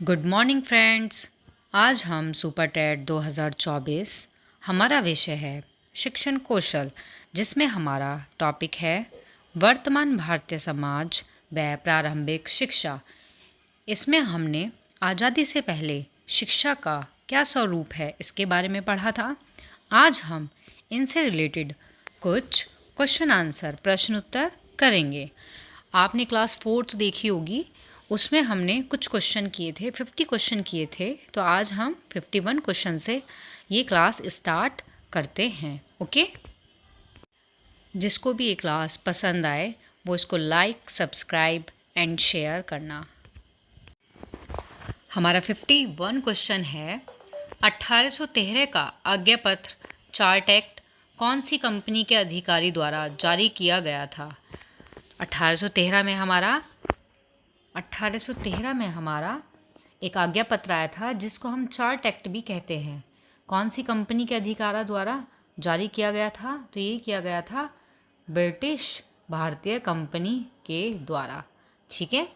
Good morning friends. आज हम super TET 2024 हमारा विषय है शिक्षण कौशल, जिसमें हमारा टॉपिक है वर्तमान भारतीय समाज व प्रारंभिक शिक्षा। इसमें हमने आज़ादी से पहले शिक्षा का क्या स्वरूप है इसके बारे में पढ़ा था। आज हम इनसे रिलेटेड कुछ क्वेश्चन आंसर प्रश्न उत्तर करेंगे। आपने क्लास 4th देखी होगी, उसमें हमने कुछ क्वेश्चन किए थे, 50 क्वेश्चन किए थे। तो आज हम 51 क्वेश्चन से ये क्लास स्टार्ट करते हैं। ओके, जिसको भी ये क्लास पसंद आए वो इसको लाइक, सब्सक्राइब एंड शेयर करना। हमारा 51 क्वेश्चन है, 1813 का आज्ञा पत्र चार्ट एक्ट कौन सी कंपनी के अधिकारी द्वारा जारी किया गया था। 1813 में हमारा एक आज्ञा पत्र आया था, जिसको हम चार्ट एक्ट भी कहते हैं। कौन सी कंपनी के अधिकारा द्वारा जारी किया गया था? तो ये किया गया था ब्रिटिश भारतीय कंपनी के द्वारा। ठीक है,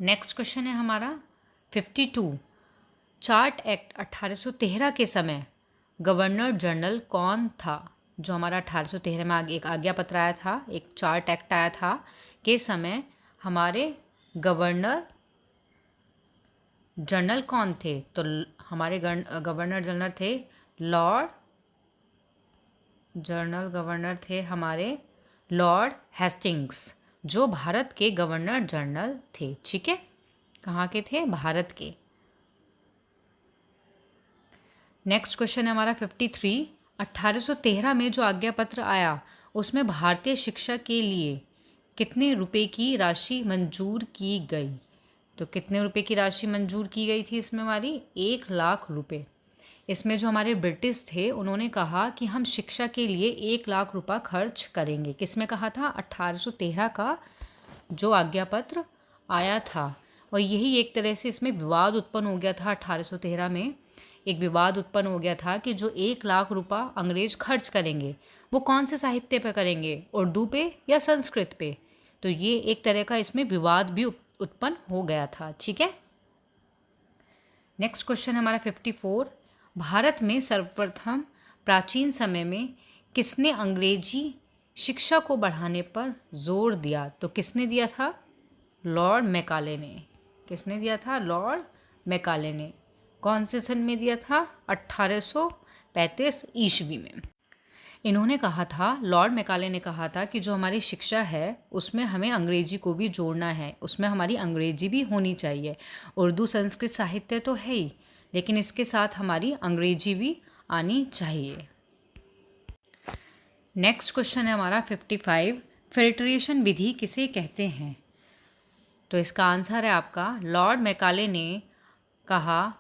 नेक्स्ट क्वेश्चन है हमारा 52। चार्ट एक्ट 1813 के समय गवर्नर जनरल कौन था? जो हमारा 1813 में एक आज्ञा पत्र आया था, एक चार्ट एक्ट आया था के समय हमारे गवर्नर जनरल कौन थे? तो हमारे गवर्नर जनरल थे लॉर्ड हेस्टिंग्स, जो भारत के गवर्नर जनरल थे। ठीक है, कहाँ के थे? भारत के। नेक्स्ट क्वेश्चन है हमारा 53। 1813 में जो आज्ञा पत्र आया उसमें भारतीय शिक्षा के लिए कितने रुपए की राशि मंजूर की गई? तो कितने रुपए की राशि मंजूर की गई थी इसमें हमारी? 1 लाख रुपए। इसमें जो हमारे ब्रिटिश थे उन्होंने कहा कि हम शिक्षा के लिए 1 लाख रुपया खर्च करेंगे। किसमें कहा था? 1813 का जो आज्ञा पत्र आया था। और यही एक तरह से इसमें विवाद उत्पन्न हो गया था। 1813 में एक विवाद उत्पन्न हो गया था कि जो 1 लाख रुपया अंग्रेज खर्च करेंगे वो कौन से साहित्य पे करेंगे, उर्दू पे या संस्कृत पे। तो ये एक तरह का इसमें विवाद भी उत्पन्न हो गया था। ठीक है, नेक्स्ट क्वेश्चन हमारा 54। भारत में सर्वप्रथम प्राचीन समय में किसने अंग्रेजी शिक्षा को बढ़ाने पर जोर दिया? तो किसने दिया था? लॉर्ड मैकाले ने। किसने दिया था? लॉर्ड मैकाले ने। कौन से सन में दिया था? 1835 ईस्वी में। इन्होंने कहा था, लॉर्ड मैकाले ने कहा था कि जो हमारी शिक्षा है उसमें हमें अंग्रेजी को भी जोड़ना है, उसमें हमारी अंग्रेजी भी होनी चाहिए। उर्दू संस्कृत साहित्य तो है ही, लेकिन इसके साथ हमारी अंग्रेजी भी आनी चाहिए। नेक्स्ट क्वेश्चन है हमारा 55। फिल्ट्रेशन विधि किसे कहते हैं? तो इसका आंसर है आपका, लॉर्ड मैकाले ने कहा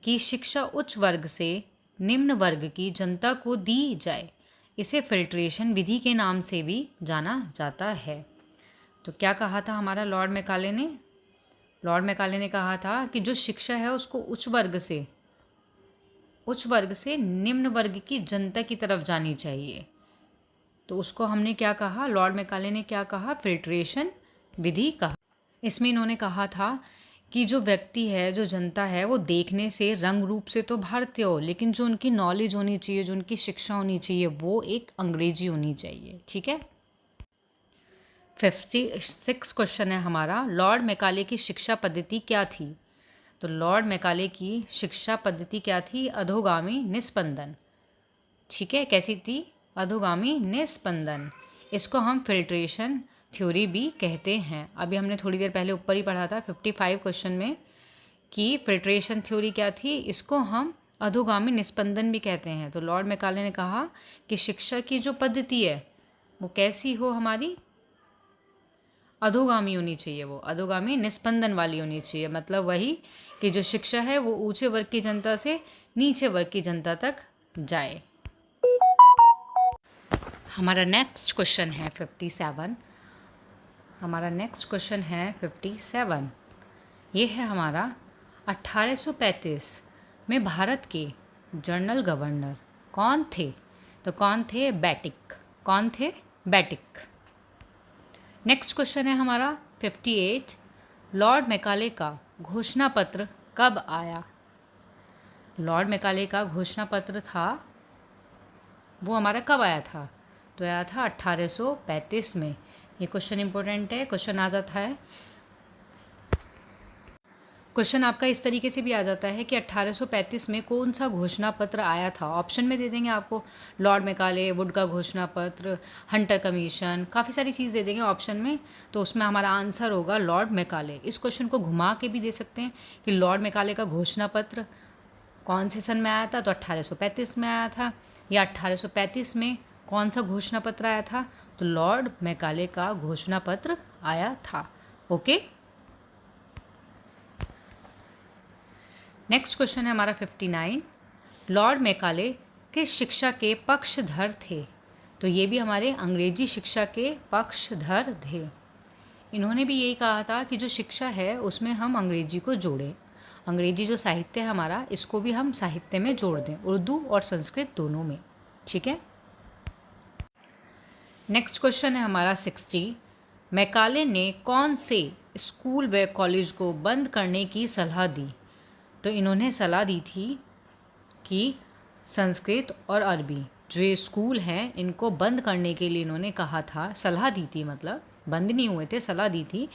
कि शिक्षा उच्च वर्ग से निम्न वर्ग की जनता को दी जाए। इसे फिल्ट्रेशन विधि के नाम से भी जाना जाता है। तो क्या कहा था हमारा लॉर्ड मैकाले ने? लॉर्ड मैकाले ने कहा था कि जो शिक्षा है उसको उच्च वर्ग से निम्न वर्ग की जनता की तरफ जानी चाहिए। तो उसको हमने क्या कहा? लॉर्ड मैकाले ने क्या कहा? फिल्ट्रेशन विधि कहा। इसमें इन्होंने कहा था कि जो व्यक्ति है, जो जनता है, वो देखने से रंग रूप से तो भारतीय हो, लेकिन जो उनकी नॉलेज होनी चाहिए, जो उनकी शिक्षा होनी चाहिए, वो एक अंग्रेजी होनी चाहिए। ठीक है, 56 क्वेश्चन है हमारा, लॉर्ड मैकाले की शिक्षा पद्धति क्या थी? तो लॉर्ड मैकाले की शिक्षा पद्धति क्या थी? अधोगामी निस्पंदन। ठीक है, कैसी थी? अधोगामी निस्पंदन। इसको हम फिल्ट्रेशन थ्योरी भी कहते हैं। अभी हमने थोड़ी देर पहले ऊपर ही पढ़ा था 55 क्वेश्चन में कि फिल्ट्रेशन थ्योरी क्या थी। इसको हम अधोगामी निस्पंदन भी कहते हैं। तो लॉर्ड मैकाले ने कहा कि शिक्षा की जो पद्धति है वो कैसी हो? हमारी अधोगामी होनी चाहिए, वो अधोगामी निस्पंदन वाली होनी चाहिए। मतलब वही कि जो शिक्षा है वो ऊंचे वर्ग की जनता से नीचे वर्ग की जनता तक जाए। हमारा नेक्स्ट क्वेश्चन है 57। हमारा नेक्स्ट क्वेश्चन है 57। ये है हमारा 1835 में भारत के जनरल गवर्नर कौन थे? तो कौन थे? बेटिक। कौन थे? बेटिक। नेक्स्ट क्वेश्चन है हमारा 58। लॉर्ड मैकाले का घोषणा पत्र कब आया? लॉर्ड मैकाले का घोषणा पत्र था वो हमारा कब आया था? तो आया था 1835 में। ये क्वेश्चन इंपॉर्टेंट है, क्वेश्चन आ जाता है। क्वेश्चन आपका इस तरीके से भी आ जाता है कि 1835 में कौन सा घोषणा पत्र आया था। ऑप्शन में दे देंगे आपको, लॉर्ड मैकाले, वुड का घोषणा पत्र, हंटर कमीशन, काफ़ी सारी चीज़ दे देंगे ऑप्शन में। तो उसमें हमारा आंसर होगा लॉर्ड मैकाले। इस क्वेश्चन को घुमा के भी दे सकते हैं कि लॉर्ड मैकाले का घोषणा पत्र कौन से सन में आया था? तो 1835 में आया था। या 1835 में कौन सा घोषणा पत्र आया था? तो लॉर्ड मैकाले का घोषणा पत्र आया था। ओके, नेक्स्ट क्वेश्चन है हमारा 59। लॉर्ड मैकाले किस शिक्षा के पक्षधर थे? तो ये भी हमारे अंग्रेजी शिक्षा के पक्षधर थे। इन्होंने भी यही कहा था कि जो शिक्षा है उसमें हम अंग्रेजी को जोड़ें। अंग्रेजी जो साहित्य है हमारा, इसको भी हम साहित्य में जोड़ दें, उर्दू और संस्कृत दोनों में। ठीक है, नेक्स्ट क्वेश्चन है हमारा 60। मैकाले ने कौन से स्कूल व कॉलेज को बंद करने की सलाह दी? तो इन्होंने सलाह दी थी कि संस्कृत और अरबी जो ये स्कूल हैं इनको बंद करने के लिए इन्होंने कहा था, सलाह दी थी, मतलब बंद नहीं हुए थे, सलाह दी थी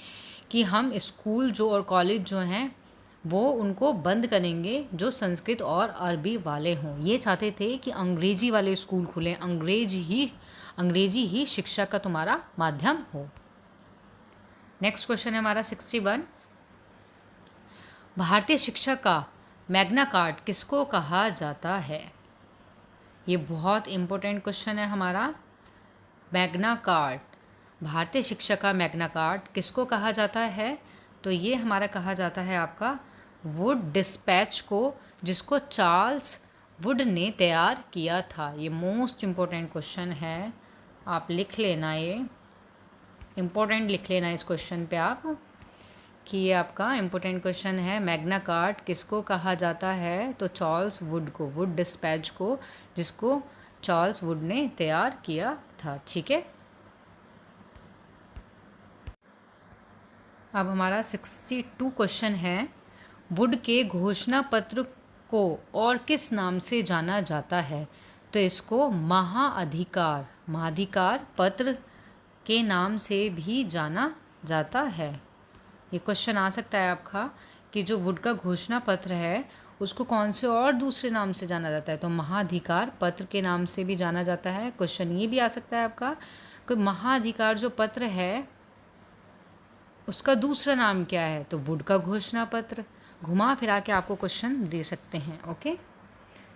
कि हम स्कूल जो और कॉलेज जो हैं वो उनको बंद करेंगे जो संस्कृत और अरबी वाले हों। ये चाहते थे कि अंग्रेजी वाले स्कूल खुलें, अंग्रेजी ही शिक्षा का तुम्हारा माध्यम हो। नेक्स्ट क्वेश्चन है हमारा 61। भारतीय शिक्षा का मैग्ना कार्टा किसको कहा जाता है? ये बहुत इम्पोर्टेंट क्वेश्चन है हमारा। मैग्ना कार्टा, भारतीय शिक्षा का मैग्ना कार्टा किसको कहा जाता है? तो ये हमारा कहा जाता है आपका वुड डिस्पैच को, जिसको चार्ल्स वुड ने तैयार किया था। ये मोस्ट इम्पोर्टेंट क्वेश्चन है, आप लिख लेना, ये इम्पोर्टेंट लिख लेना इस क्वेश्चन पे आप कि ये आपका इम्पोर्टेंट क्वेश्चन है। मैग्ना कार्टा किसको कहा जाता है? तो चार्ल्स वुड को, वुड डिस्पैच को, जिसको चार्ल्स वुड ने तैयार किया था। ठीक है, अब हमारा 62 क्वेश्चन है। वुड के घोषणा पत्र को और किस नाम से जाना जाता है? तो इसको महाधिकार पत्र के नाम से भी जाना जाता है। ये क्वेश्चन आ सकता है आपका कि जो वुड का घोषणा पत्र है उसको कौन से और दूसरे नाम से जाना जाता है? तो महाधिकार पत्र के नाम से भी जाना जाता है। क्वेश्चन ये भी आ सकता है आपका कि महाधिकार जो पत्र है उसका दूसरा नाम क्या है? तो वुड का घोषणा पत्र। घुमा फिरा के आपको क्वेश्चन दे सकते हैं। ओके,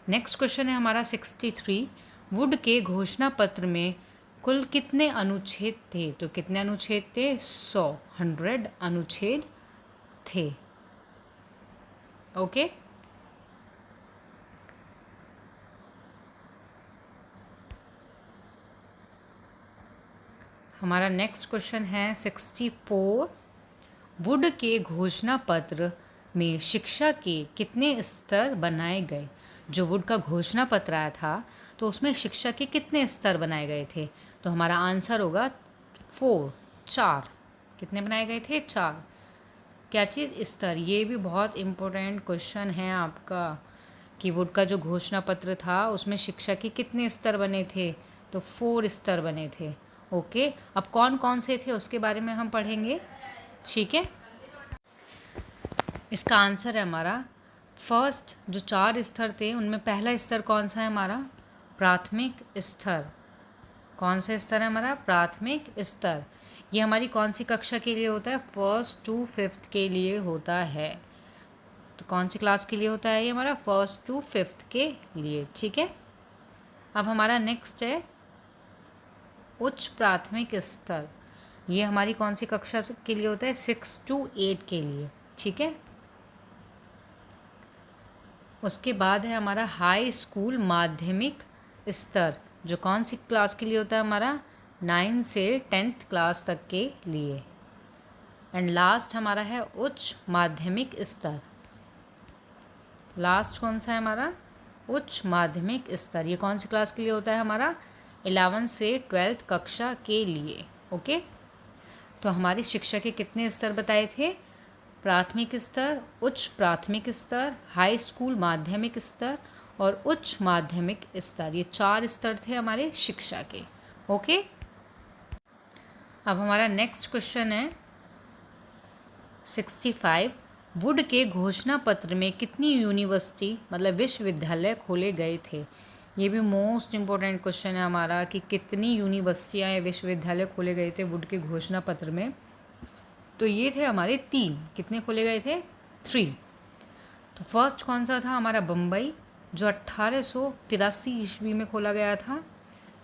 नेक्स्ट क्वेश्चन है हमारा 63। वुड के घोषणा पत्र में कुल कितने अनुच्छेद थे? तो कितने अनुच्छेद थे? 100 अनुच्छेद थे। ओके, हमारा नेक्स्ट क्वेश्चन है 64। वुड के घोषणा पत्र में शिक्षा के कितने स्तर बनाए गए? जो वुड का घोषणा पत्र आया था तो उसमें शिक्षा के कितने स्तर बनाए गए थे? तो हमारा आंसर होगा 4। कितने बनाए गए थे? 4। क्या चीज़? स्तर। ये भी बहुत इम्पोर्टेंट क्वेश्चन है आपका कि वुड का जो घोषणा पत्र था उसमें शिक्षा के कितने स्तर बने थे? तो 4 स्तर बने थे। ओके, अब कौन कौन से थे उसके बारे में हम पढ़ेंगे। ठीक है, इसका आंसर है हमारा फर्स्ट, जो 4 स्तर थे उनमें पहला स्तर कौन सा है हमारा? प्राथमिक स्तर। कौन सा स्तर है हमारा? प्राथमिक स्तर। ये हमारी कौन सी कक्षा के लिए होता है? 1st to 5th के लिए होता है। तो कौन सी क्लास के लिए होता है ये हमारा? 1st to 5th के लिए। ठीक है, अब हमारा नेक्स्ट है उच्च प्राथमिक स्तर। ये हमारी कौन सी कक्षा के लिए होता है? 6 to 8 के लिए। ठीक है, उसके बाद है हमारा हाई स्कूल माध्यमिक स्तर, जो कौन सी क्लास के लिए होता है हमारा? 9 से 10th क्लास तक के लिए। एंड लास्ट हमारा है उच्च माध्यमिक स्तर। लास्ट कौन सा है हमारा? उच्च माध्यमिक स्तर। ये कौन सी क्लास के लिए होता है हमारा? 11 से 12th कक्षा के लिए। ओके, तो हमारी शिक्षा के कितने स्तर बताए थे? प्राथमिक स्तर, उच्च प्राथमिक स्तर, हाई स्कूल माध्यमिक स्तर और उच्च माध्यमिक स्तर। ये 4 स्तर थे हमारे शिक्षा के। ओके, अब हमारा नेक्स्ट क्वेश्चन है 65। वुड के घोषणा पत्र में कितनी यूनिवर्सिटी मतलब विश्वविद्यालय खोले गए थे? ये भी मोस्ट इम्पोर्टेंट क्वेश्चन है हमारा कि कितनी यूनिवर्सिटियाँ या विश्वविद्यालय खोले गए थे वुड के घोषणा पत्र में। तो ये थे हमारे 3। कितने खोले गए थे? 3। तो फर्स्ट कौन सा था हमारा? बम्बई, जो 1883 ईस्वी में खोला गया था।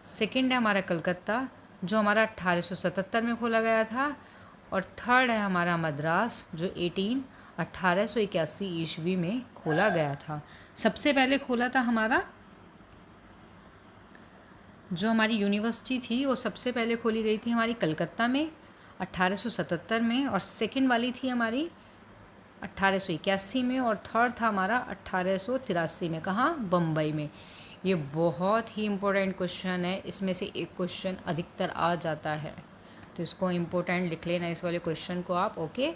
सेकंड है हमारा कलकत्ता, जो हमारा 1877 में खोला गया था। और थर्ड है हमारा मद्रास, जो 1881 ईस्वी में खोला गया था। सबसे पहले खोला था हमारा जो हमारी यूनिवर्सिटी थी वो सबसे पहले खोली गई थी हमारी कलकत्ता में 1877 में, और सेकंड वाली थी हमारी 1881 में, और थर्ड था हमारा 1883 में। कहाँ? बम्बई में। ये बहुत ही इम्पोर्टेंट क्वेश्चन है, इसमें से एक क्वेश्चन अधिकतर आ जाता है, तो इसको इम्पोर्टेंट लिख लेना इस वाले क्वेश्चन को आप। ओके,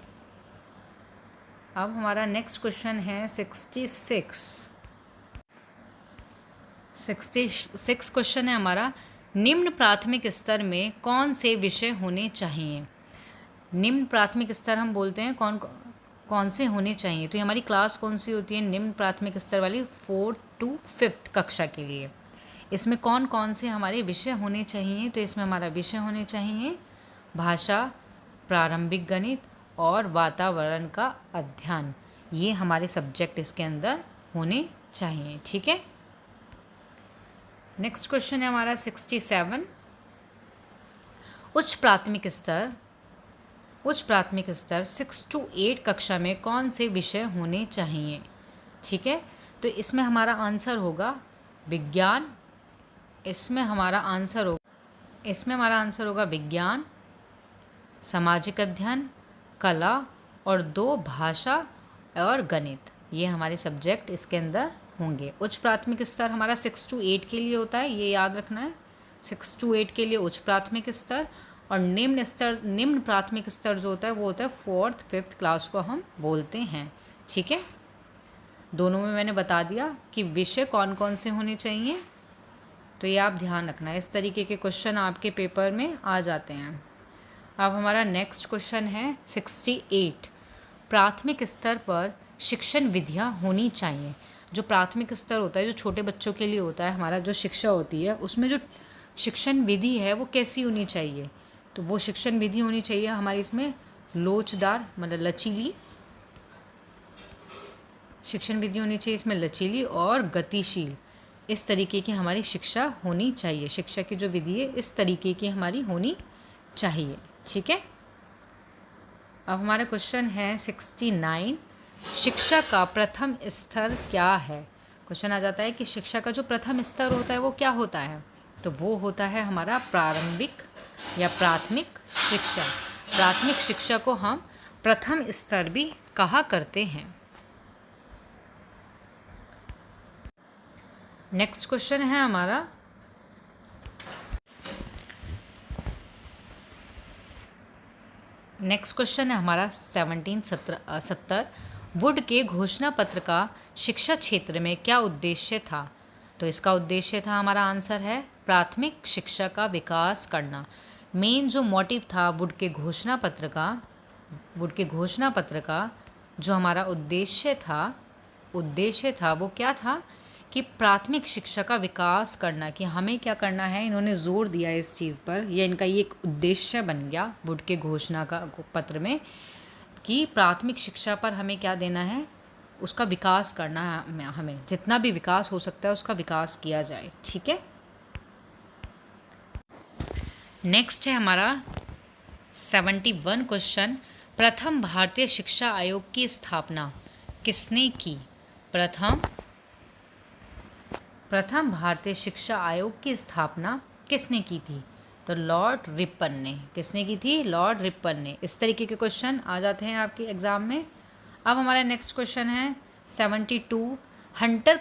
अब हमारा नेक्स्ट क्वेश्चन है 66 क्वेश्चन है हमारा, निम्न प्राथमिक स्तर में कौन से विषय होने चाहिए? निम्न प्राथमिक स्तर हम बोलते हैं कौन से होने चाहिए, तो ये हमारी क्लास कौन सी होती है? निम्न प्राथमिक स्तर वाली 4 to 5th कक्षा के लिए। इसमें कौन कौन से हमारे विषय होने चाहिए? तो इसमें हमारा विषय होने चाहिए भाषा, प्रारंभिक गणित और वातावरण का अध्ययन। ये हमारे सब्जेक्ट इसके अंदर होने चाहिए। ठीक है, नेक्स्ट क्वेश्चन है हमारा 67। उच्च प्राथमिक स्तर 6 to 8 कक्षा में कौन से विषय होने चाहिए? ठीक है, तो इसमें हमारा आंसर होगा विज्ञान। इसमें हमारा आंसर होगा विज्ञान, सामाजिक अध्ययन, कला और 2 भाषा और गणित। ये हमारे सब्जेक्ट इसके अंदर होंगे। उच्च प्राथमिक स्तर हमारा 6 to 8 के लिए होता है, ये याद रखना है। 6 to 8 के लिए उच्च प्राथमिक स्तर, और निम्न प्राथमिक स्तर जो होता है वो होता है 4th 5th क्लास को हम बोलते हैं। ठीक है, दोनों में मैंने बता दिया कि विषय कौन कौन से होने चाहिए, तो ये आप ध्यान रखना। इस तरीके के क्वेश्चन आपके पेपर में आ जाते हैं। अब हमारा नेक्स्ट क्वेश्चन है 68। प्राथमिक स्तर पर शिक्षण विधियाँ होनी चाहिए। जो प्राथमिक स्तर होता है, जो छोटे बच्चों के लिए होता है, हमारा जो शिक्षा होती है, उसमें जो शिक्षण विधि है वो कैसी होनी चाहिए? तो वो शिक्षण विधि होनी चाहिए हमारी इसमें लोचदार मतलब लचीली। शिक्षण विधि होनी चाहिए इसमें लचीली और गतिशील। इस तरीके की हमारी शिक्षा होनी चाहिए। शिक्षा की जो विधि है इस तरीके की हमारी होनी चाहिए। ठीक है, अब हमारा क्वेश्चन है 69। शिक्षा का प्रथम स्तर क्या है? क्वेश्चन आ जाता है कि शिक्षा का जो प्रथम स्तर होता है वो क्या होता है? तो वो होता है हमारा प्रारंभिक या प्राथमिक शिक्षा। प्राथमिक शिक्षा को हम प्रथम स्तर भी कहा करते हैं। नेक्स्ट क्वेश्चन है हमारा नेक्स्ट क्वेश्चन है हमारा 70। वुड के घोषणा पत्र का शिक्षा क्षेत्र में क्या उद्देश्य था? तो इसका उद्देश्य था, हमारा आंसर है प्राथमिक शिक्षा का विकास करना। मेन जो मोटिव था वुड के घोषणा पत्र का जो हमारा उद्देश्य था वो क्या था कि प्राथमिक शिक्षा का विकास करना, कि हमें क्या करना है। इन्होंने जोर दिया इस चीज़ पर, यह इनका ये एक उद्देश्य बन गया वुड के घोषणा का पत्र में, कि प्राथमिक शिक्षा पर हमें क्या देना है, उसका विकास करना है। हमें जितना भी विकास हो सकता है उसका विकास किया जाए। ठीक है, नेक्स्ट है हमारा 71 क्वेश्चन। प्रथम भारतीय शिक्षा आयोग की स्थापना किसने की? प्रथम भारतीय शिक्षा आयोग की स्थापना किसने की थी? तो लॉर्ड रिपन ने। किसने की थी? लॉर्ड रिपन ने। इस तरीके के क्वेश्चन आ जाते हैं आपके एग्ज़ाम में। अब हमारा नेक्स्ट क्वेश्चन है 72। हंटर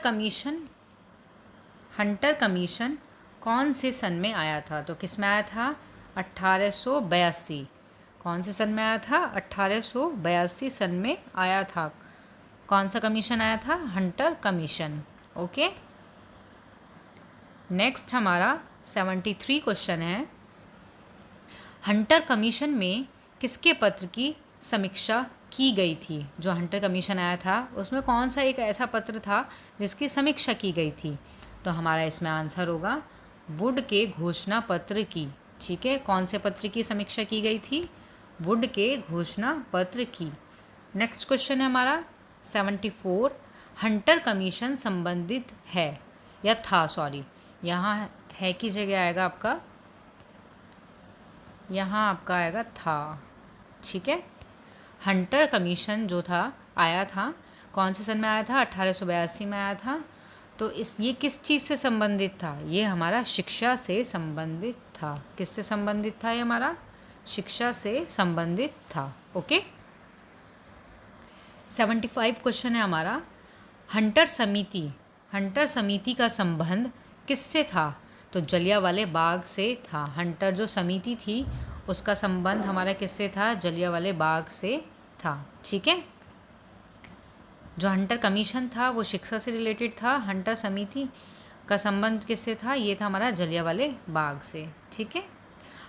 कमीशन कौन से सन में आया था? तो किस में आया था? 1882। कौन से सन में आया था? 1882 सन में आया था। कौन सा कमीशन आया था? Hunter commission. ओके, नेक्स्ट हमारा 73 क्वेश्चन है, हंटर कमीशन में किसके पत्र की समीक्षा की गई थी? जो हंटर कमीशन आया था उसमें कौन सा एक ऐसा पत्र था जिसकी समीक्षा की गई थी? तो हमारा इसमें आंसर होगा वुड के घोषणा पत्र की। ठीक है, कौन से पत्र की समीक्षा की गई थी? वुड के घोषणा पत्र की। नेक्स्ट क्वेश्चन है हमारा 74, हंटर कमीशन संबंधित है या था, सॉरी यहाँ है की जगह आएगा आपका, यहाँ आपका आएगा था। ठीक है, हंटर कमीशन जो था आया था, कौन से सन में आया था? 1882 में आया था। तो ये किस चीज़ से संबंधित था? ये हमारा शिक्षा से संबंधित था। किससे संबंधित था? ये हमारा शिक्षा से संबंधित था। ओके, 75 क्वेश्चन है हमारा, हंटर समिति का संबंध किससे था? तो जलियांवाले बाग से था। हंटर जो समिति थी उसका संबंध हमारा किससे था? जलियांवाले बाग से था। ठीक है, जो हंटर कमीशन था वो शिक्षा से रिलेटेड था, हंटर समिति का संबंध किससे था? ये था हमारा जलियांवाले बाग से। ठीक है,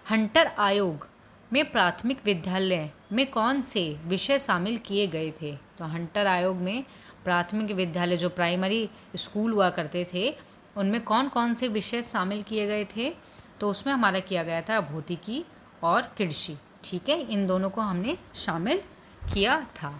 हंटर आयोग में प्राथमिक विद्यालय में कौन से विषय शामिल किए गए थे? तो हंटर आयोग में प्राथमिक विद्यालय जो प्राइमरी स्कूल हुआ करते थे उनमें कौन कौन से विषय शामिल किए गए थे? तो उसमें हमारा किया गया था भौतिकी और कृषि। ठीक है, इन दोनों को हमने शामिल किया था।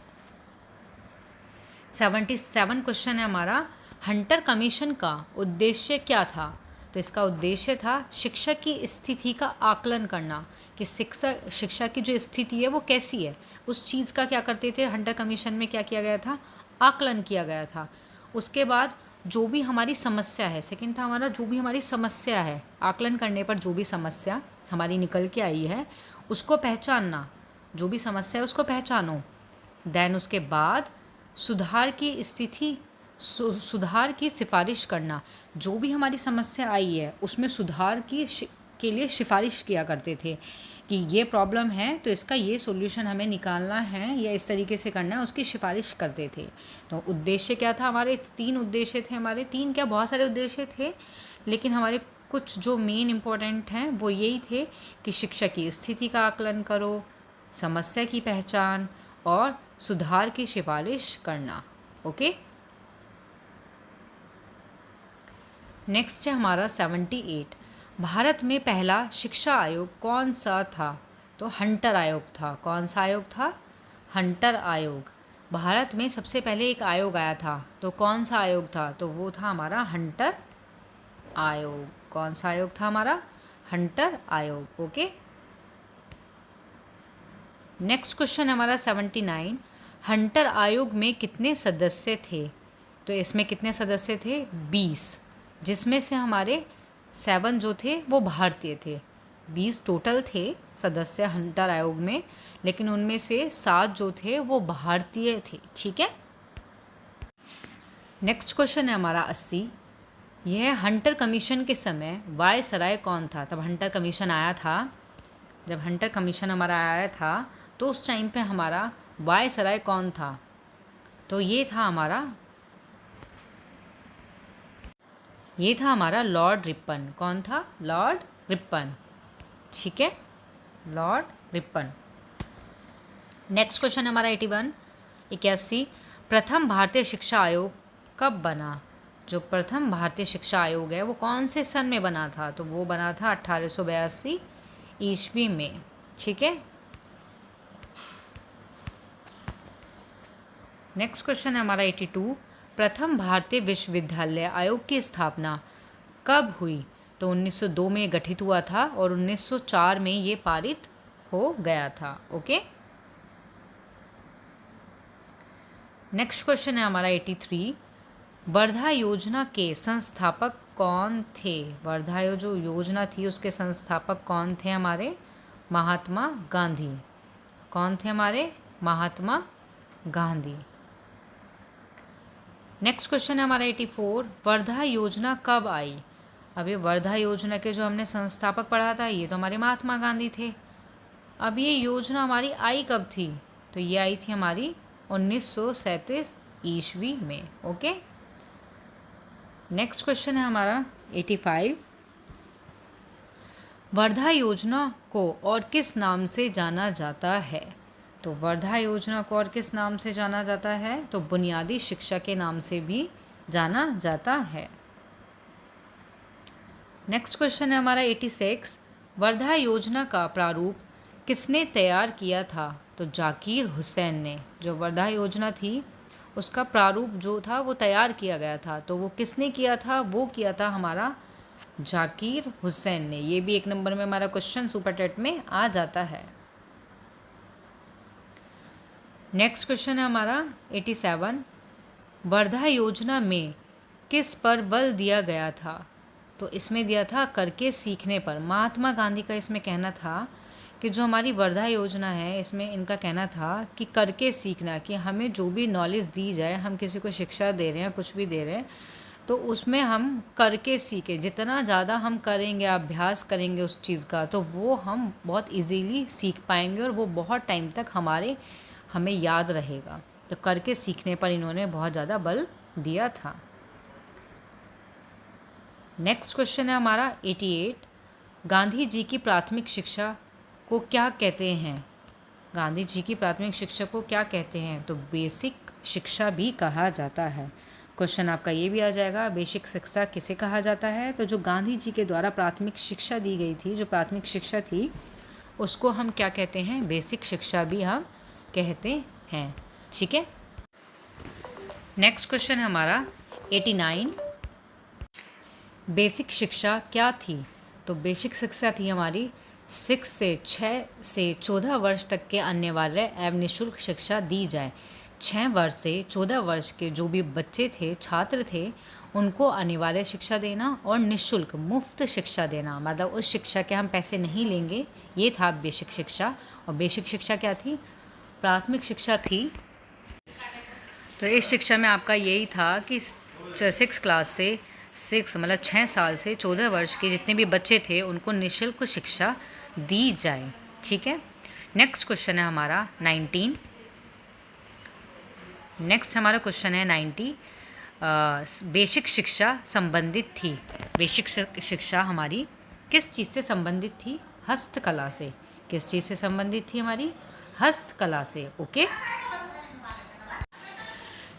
77 क्वेश्चन है हमारा, हंटर कमीशन का उद्देश्य क्या था? तो इसका उद्देश्य था शिक्षा की स्थिति का आकलन करना, कि शिक्षा की जो स्थिति है वो कैसी है, उस चीज़ का क्या करते थे हंटर कमीशन में, क्या किया गया था? आकलन किया गया था। उसके बाद जो भी हमारी समस्या है, सेकंड था हमारा जो भी हमारी समस्या है, आकलन करने पर जो भी समस्या हमारी निकल के आई है उसको पहचानना, जो भी समस्या है उसको पहचानो। देन उसके बाद सुधार की सिफारिश करना, जो भी हमारी समस्या आई है उसमें सुधार के लिए सिफारिश किया करते थे कि ये प्रॉब्लम है तो इसका ये सॉल्यूशन हमें निकालना है या इस तरीके से करना है, उसकी सिफारिश करते थे। तो उद्देश्य क्या था? हमारे 3 उद्देश्य थे, हमारे 3 क्या बहुत सारे उद्देश्य थे, लेकिन हमारे कुछ जो मेन इम्पोर्टेंट हैं वो यही थे कि शिक्षा की स्थिति का आकलन करो, समस्या की पहचान और सुधार की सिफारिश करना। ओके, नेक्स्ट है हमारा 78, भारत में पहला शिक्षा आयोग कौन सा था? तो हंटर आयोग था। कौन सा आयोग था? हंटर आयोग। भारत में सबसे पहले एक आयोग आया था, तो कौन सा आयोग था? तो वो था हमारा हंटर आयोग। कौन सा आयोग था? हमारा हंटर आयोग। ओके, नेक्स्ट क्वेश्चन हमारा 79, हंटर आयोग में कितने सदस्य थे? तो इसमें कितने सदस्य थे? 20, जिसमें से हमारे 7 जो थे वो भारतीय थे। 20 टोटल थे सदस्य हंटर आयोग में, लेकिन उनमें से 7 जो थे वो भारतीय थे। ठीक है, नेक्स्ट क्वेश्चन है हमारा 80, यह हंटर कमीशन के समय वायसराय कौन था? तब हंटर कमीशन आया था, जब हंटर कमीशन हमारा आया था तो उस टाइम पे हमारा वायसराय कौन था? तो ये था हमारा लॉर्ड रिपन। कौन था? Lord Ripon. ठीक है, लॉर्ड रिपन। नेक्स्ट क्वेश्चन हमारा 81, प्रथम भारतीय शिक्षा आयोग कब बना? जो प्रथम भारतीय शिक्षा आयोग है वो कौन से सन में बना था? तो वो बना था 1882 ईस्वी में। ठीक है, नेक्स्ट क्वेश्चन है हमारा 82, प्रथम भारतीय विश्वविद्यालय आयोग की स्थापना कब हुई? तो 1902 में गठित हुआ था और 1904 में ये पारित हो गया था। ओके, नेक्स्ट क्वेश्चन है हमारा 83, वर्धा योजना के संस्थापक कौन थे? वर्धा जो योजना थी उसके संस्थापक कौन थे? हमारे महात्मा गांधी। कौन थे? हमारे महात्मा गांधी। नेक्स्ट क्वेश्चन है हमारा 84, वर्धा योजना कब आई? अब ये वर्धा योजना के जो हमने संस्थापक पढ़ा था ये तो हमारे महात्मा गांधी थे। अब ये योजना हमारी आई कब थी? तो ये आई थी हमारी 1937 ईस्वी में। ओके, नेक्स्ट क्वेश्चन है हमारा 85। वर्धा योजना को और किस नाम से जाना जाता है? तो वर्धा योजना को और किस नाम से जाना जाता है? तो बुनियादी शिक्षा के नाम से भी जाना जाता है। नेक्स्ट क्वेश्चन है हमारा 86। वर्धा योजना का प्रारूप किसने तैयार किया था? तो जाकिर हुसैन ने। जो वर्धा योजना थी उसका प्रारूप जो था वो तैयार किया गया था, तो वो किसने किया था? वो किया था हमारा जाकिर हुसैन ने। ये भी 1 नंबर में हमारा क्वेश्चन सुपर टेट में आ जाता है। नेक्स्ट क्वेश्चन है हमारा 87। वर्धा योजना में किस पर बल दिया गया था? तो इसमें दिया था करके सीखने पर। महात्मा गांधी का इसमें कहना था कि जो हमारी वर्धा योजना है इसमें इनका कहना था कि करके सीखना, कि हमें जो भी नॉलेज दी जाए, हम किसी को शिक्षा दे रहे हैं, कुछ भी दे रहे हैं, तो उसमें हम करके सीखें। जितना ज़्यादा हम करेंगे, अभ्यास करेंगे उस चीज़ का, तो वो हम बहुत इजीली सीख पाएंगे और वो बहुत टाइम तक हमें याद रहेगा। तो करके सीखने पर इन्होंने बहुत ज़्यादा बल दिया था। नेक्स्ट क्वेश्चन है हमारा 88। गांधी जी की प्राथमिक शिक्षा को क्या कहते हैं? गांधी जी की प्राथमिक शिक्षा को क्या कहते हैं? तो बेसिक शिक्षा भी कहा जाता है। क्वेश्चन आपका ये भी आ जाएगा, बेसिक शिक्षा किसे कहा जाता है? तो जो गांधी जी के द्वारा प्राथमिक शिक्षा दी गई थी, जो प्राथमिक शिक्षा थी, उसको हम क्या कहते हैं? बेसिक शिक्षा भी हम कहते हैं। ठीक है, नेक्स्ट क्वेश्चन है हमारा 89। बेसिक शिक्षा क्या थी? तो बेसिक शिक्षा थी हमारी 6 से 14 वर्ष तक के अनिवार्य एवं निःशुल्क शिक्षा दी जाए। 6 वर्ष से 14 वर्ष के जो भी बच्चे थे, छात्र थे, उनको अनिवार्य शिक्षा देना और निःशुल्क मुफ्त शिक्षा देना, मतलब उस शिक्षा के हम पैसे नहीं लेंगे, ये था बेसिक शिक्षा। और बेसिक शिक्षा क्या थी? प्राथमिक शिक्षा थी। तो इस शिक्षा में आपका यही था कि 6 क्लास से 6 मतलब 6 साल से 14 वर्ष के जितने भी बच्चे थे उनको निःशुल्क शिक्षा दी जाए। ठीक है, नेक्स्ट क्वेश्चन है हमारा 19। नेक्स्ट हमारा क्वेश्चन है 90। बेसिक शिक्षा संबंधित थी। बेसिक शिक्षा हमारी किस चीज़ से संबंधित थी? हस्तकला से। किस चीज़ से संबंधित थी? हमारी हस्तकला से। ओके,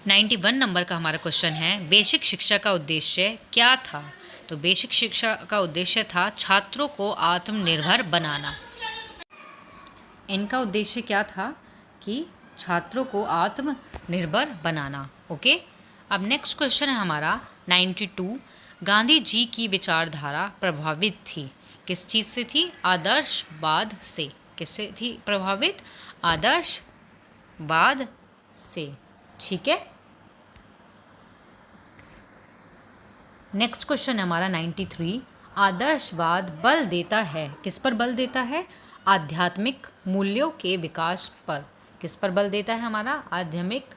91 नंबर का हमारा क्वेश्चन है, बेसिक शिक्षा का उद्देश्य क्या था? तो बेसिक शिक्षा का उद्देश्य था छात्रों को आत्मनिर्भर बनाना। इनका उद्देश्य क्या था? कि छात्रों को आत्मनिर्भर बनाना। ओके, अब नेक्स्ट क्वेश्चन है हमारा 92। गांधी जी की विचारधारा प्रभावित थी। किस चीज़ से थी? आदर्शवाद से। किससे थी प्रभावित? आदर्शवाद से। ठीक है, नेक्स्ट क्वेश्चन है हमारा 93। आदर्शवाद बल देता है, किस पर बल देता है? आध्यात्मिक मूल्यों के विकास पर। किस पर बल देता है? हमारा आध्यात्मिक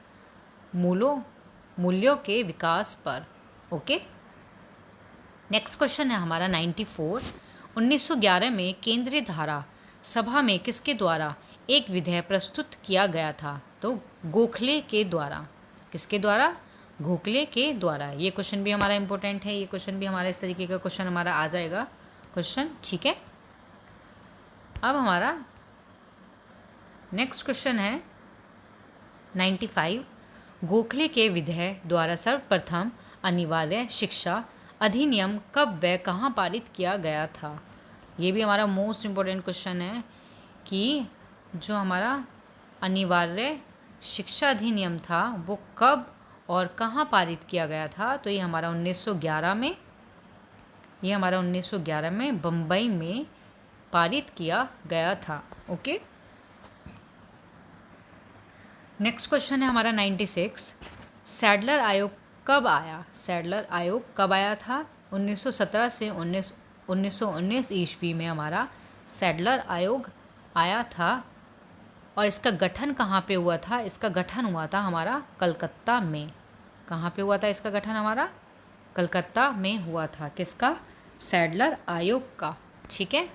मूल्यों के विकास पर। ओके, नेक्स्ट क्वेश्चन है हमारा 94। 1911 में केंद्रीय धारा सभा में किसके द्वारा एक विधेयक प्रस्तुत किया गया था? तो गोखले के द्वारा। किसके द्वारा? गोखले के द्वारा। ये क्वेश्चन भी हमारा इंपॉर्टेंट है, ये क्वेश्चन भी हमारा इस तरीके का क्वेश्चन हमारा आ जाएगा क्वेश्चन। ठीक है, अब हमारा नेक्स्ट क्वेश्चन है 95। गोखले के विधेयक द्वारा सर्वप्रथम अनिवार्य शिक्षा अधिनियम कब व कहाँ पारित किया गया था? ये भी हमारा मोस्ट इम्पोर्टेंट क्वेश्चन है कि जो हमारा अनिवार्य शिक्षा अधिनियम था वो कब और कहाँ पारित किया गया था? तो ये हमारा 1911 में, ये हमारा 1911 में बम्बई में पारित किया गया था। ओके, नेक्स्ट क्वेश्चन है हमारा 96। सैडलर आयोग कब आया? सैडलर आयोग कब आया था? 1917 से 1919 ईस्वी में हमारा सैडलर आयोग आया था। और इसका गठन कहाँ पे हुआ था? इसका गठन हुआ था हमारा कलकत्ता में। कहाँ पे हुआ था इसका गठन? हमारा कलकत्ता में हुआ था। किसका? सैडलर आयोग का। ठीक है,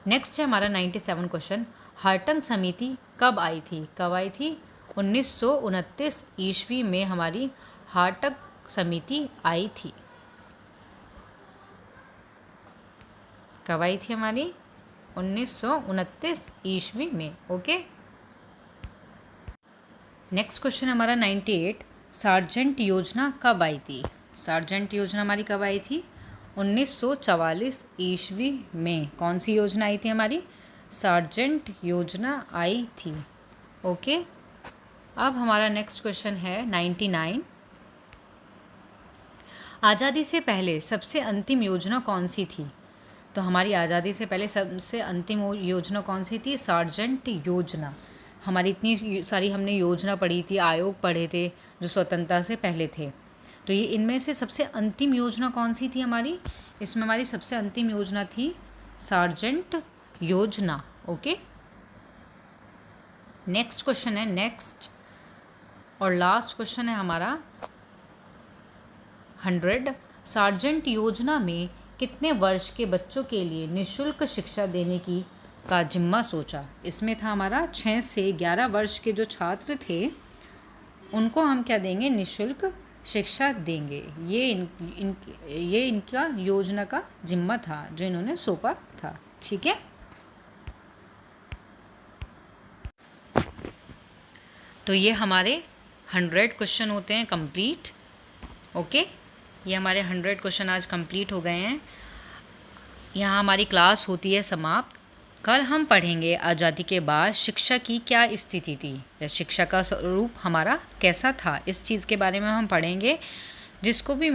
नेक्स्ट है हमारा 97 क्वेश्चन, हार्टंग समिति कब आई थी? कब आई थी? 1929 ईस्वी में हमारी हार्टंग समिति आई थी। कब आई थी हमारी? 1929 ईस्वी में। ओके। नेक्स्ट क्वेश्चन हमारा 98, सार्जेंट योजना कब आई थी? सार्जेंट योजना हमारी कब आई थी? 1944 ईस्वी में। कौन सी योजना आई थी हमारी? सार्जेंट योजना आई थी। ओके। अब हमारा नेक्स्ट क्वेश्चन है 99, आज़ादी से पहले सबसे अंतिम योजना कौन सी थी? तो हमारी आज़ादी से पहले सबसे अंतिम योजना कौन सी थी? सार्जेंट योजना। हमारी इतनी सारी हमने योजना पढ़ी थी, आयोग पढ़े थे जो स्वतंत्रता से पहले थे, तो ये इनमें से सबसे अंतिम योजना कौन सी थी हमारी? इसमें हमारी सबसे अंतिम योजना थी सार्जेंट योजना। ओके। नेक्स्ट क्वेश्चन है, नेक्स्ट और लास्ट क्वेश्चन है हमारा 100, सार्जेंट योजना में कितने वर्ष के बच्चों के लिए निःशुल्क शिक्षा देने की का जिम्मा सोचा? इसमें था हमारा 6 से 11 वर्ष के जो छात्र थे उनको हम क्या देंगे? निःशुल्क शिक्षा देंगे। ये इनका योजना का जिम्मा था जो इन्होंने सौंपा था। ठीक है। तो ये हमारे 100 क्वेश्चन होते हैं कंप्लीट। ओके। ये हमारे 100 क्वेश्चन आज कंप्लीट हो गए हैं। यहाँ हमारी क्लास होती है समाप्त। कल हम पढ़ेंगे आज़ादी के बाद शिक्षा की क्या स्थिति थी या शिक्षा का स्वरूप हमारा कैसा था, इस चीज़ के बारे में हम पढ़ेंगे। जिसको भी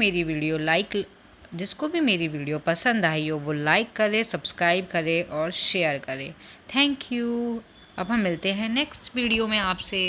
मेरी वीडियो पसंद आई हो वो लाइक करे, सब्सक्राइब करे और शेयर करे। Thank you. अब हम मिलते हैं नेक्स्ट वीडियो में आपसे।